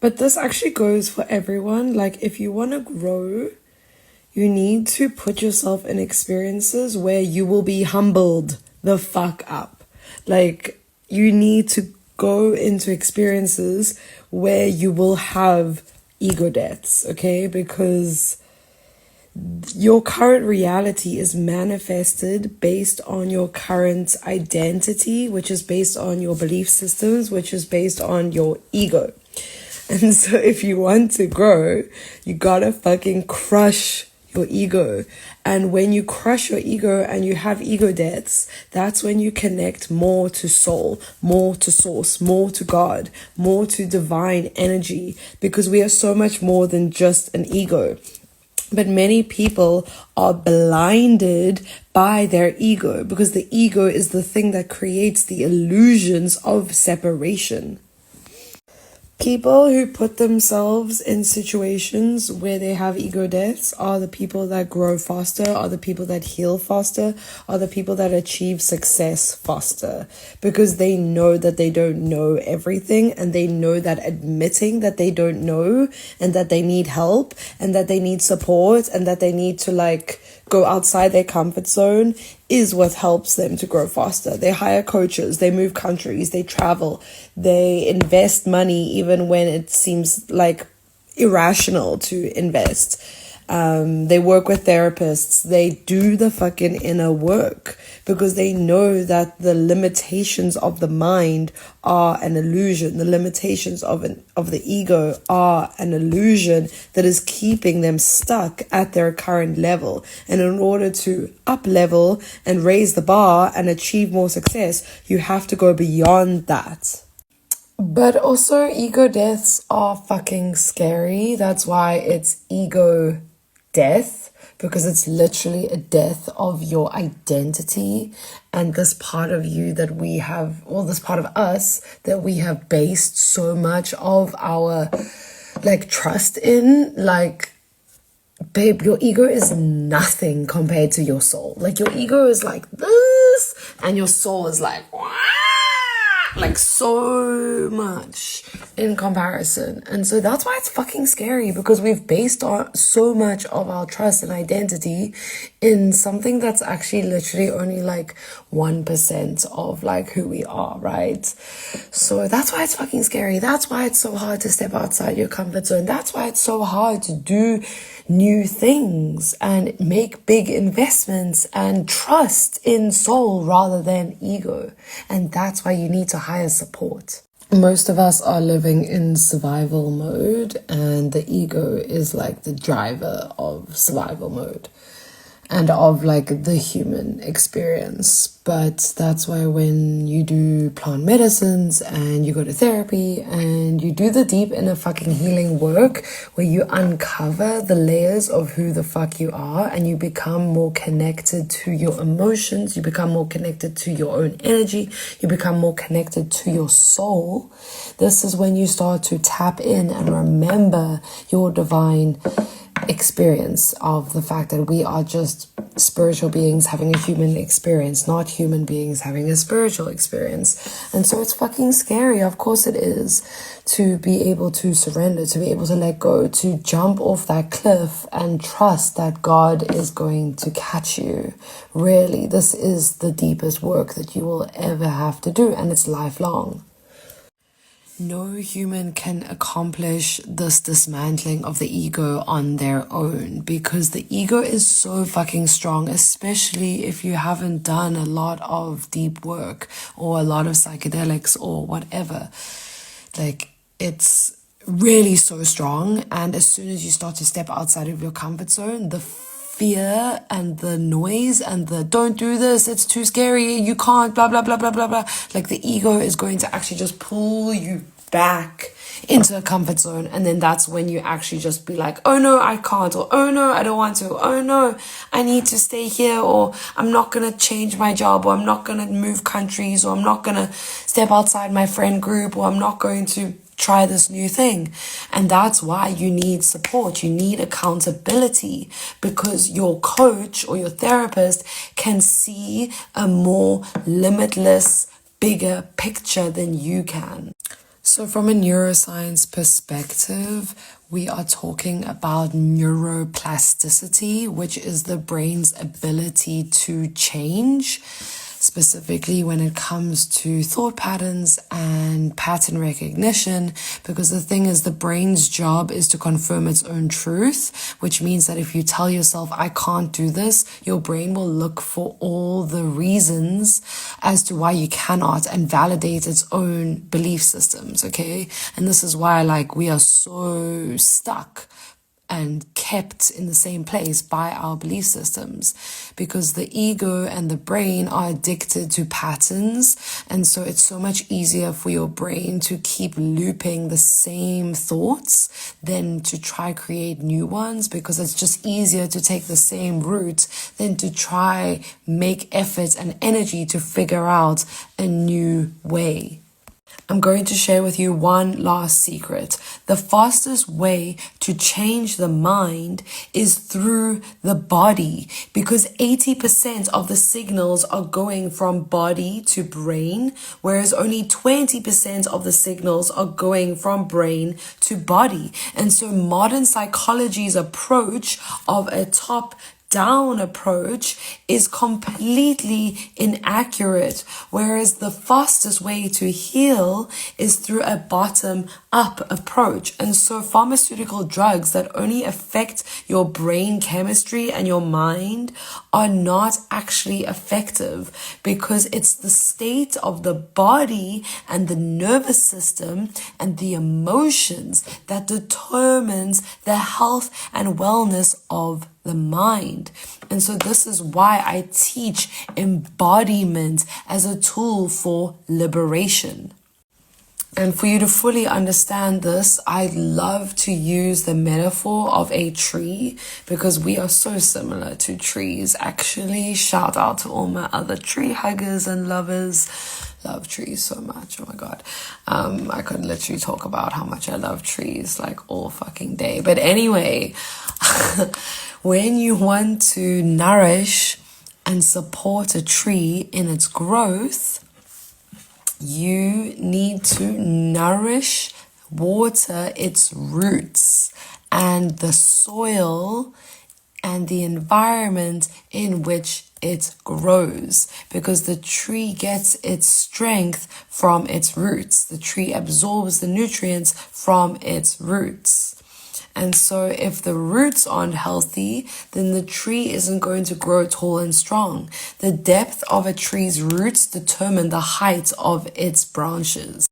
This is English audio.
But this actually goes for everyone. Like, if you want to grow, you need to put yourself in experiences where you will be humbled the fuck up. Like, you need to go into experiences where you will have ego deaths, okay? Because your current reality is manifested based on your current identity, which is based on your belief systems, which is based on your ego. And so if you want to grow, you gotta fucking crush your ego. And when you crush your ego and you have ego deaths, that's when you connect more to soul, more to source, more to God, more to divine energy, because we are so much more than just an ego. But many people are blinded by their ego, because the ego is the thing that creates the illusions of separation. People who put themselves in situations where they have ego deaths are the people that grow faster, are the people that heal faster, are the people that achieve success faster, because they know that they don't know everything, and they know that admitting that they don't know and that they need help and that they need support and that they need to like go outside their comfort zone is what helps them to grow faster. They hire coaches, they move countries, they travel, they invest money even when it seems like irrational to invest. They work with therapists. They do the fucking inner work because they know that the limitations of the mind are an illusion. The limitations of the ego are an illusion that is keeping them stuck at their current level. And in order to up level and raise the bar and achieve more success, you have to go beyond that. But also, ego deaths are fucking scary. That's why it's ego death, because it's literally a death of your identity and this part of you that we have, or this part of us that we have based so much of our like trust in. Like, babe, your ego is nothing compared to your soul. Like, your ego is like this and your soul is like so much in comparison. And so that's why it's fucking scary, because we've based so much of our trust and identity in something that's actually literally only like 1% of like who we are, right? So that's why it's fucking scary. That's why it's so hard to step outside your comfort zone. That's why it's so hard to do new things and make big investments and trust in soul rather than ego. And that's why you need to hire support. Most of us are living in survival mode, and the ego is like the driver of survival mode and of like the human experience. But that's why when you do plant medicines and you go to therapy and you do the deep inner fucking healing work where you uncover the layers of who the fuck you are, and you become more connected to your emotions, you become more connected to your own energy, you become more connected to your soul, this is when you start to tap in and remember your divine experience of the fact that we are just spiritual beings having a human experience, not human beings having a spiritual experience. And so it's fucking scary, of course it is, to be able to surrender, to be able to let go, to jump off that cliff and trust that God is going to catch you. Really, this is the deepest work that you will ever have to do, and it's lifelong. No human can accomplish this dismantling of the ego on their own, because the ego is so fucking strong, especially if you haven't done a lot of deep work or a lot of psychedelics or whatever. Like, it's really so strong, and as soon as you start to step outside of your comfort zone, the fear and the noise and the don't do this, it's too scary, you can't, blah blah blah blah blah blah, like the ego is going to actually just pull you back into a comfort zone. And then that's when you actually just be like, oh no, I can't, or oh no, I don't want to, oh no, I need to stay here, or I'm not gonna change my job, or I'm not gonna move countries, or I'm not gonna step outside my friend group, or I'm not going to try this new thing. And that's why you need support. You need accountability, because your coach or your therapist can see a more limitless, bigger picture than you can. So, from a neuroscience perspective, we are talking about neuroplasticity, which is the brain's ability to change, specifically when it comes to thought patterns and pattern recognition. Because the thing is, the brain's job is to confirm its own truth, which means that if you tell yourself, I can't do this, your brain will look for all the reasons as to why you cannot and validate its own belief systems, okay? And this is why, like, we are so stuck and kept in the same place by our belief systems, because the ego and the brain are addicted to patterns. And so it's so much easier for your brain to keep looping the same thoughts than to try create new ones, because it's just easier to take the same route than to try make effort and energy to figure out a new way. I'm going to share with you one last secret. The fastest way to change the mind is through the body, because 80% of the signals are going from body to brain, whereas only 20% of the signals are going from brain to body. And so modern psychology's approach of a top-down approach is completely inaccurate, whereas the fastest way to heal is through a bottom-up approach. And so pharmaceutical drugs that only affect your brain chemistry and your mind are not actually effective, because it's the state of the body and the nervous system and the emotions that determines the health and wellness of the mind. And so this is why I teach embodiment as a tool for liberation. And for you to fully understand this, I love to use the metaphor of a tree, because we are so similar to trees, actually. Shout out to all my other tree huggers and lovers. Love trees so much. Oh my God. I could literally talk about how much I love trees like all fucking day. But anyway, when you want to nourish and support a tree in its growth, you need to nourish, water its roots and the soil and the environment in which it grows, because the tree gets its strength from its roots. The tree absorbs the nutrients from its roots. And so if the roots aren't healthy, then the tree isn't going to grow tall and strong. The depth of a tree's roots determine the height of its branches.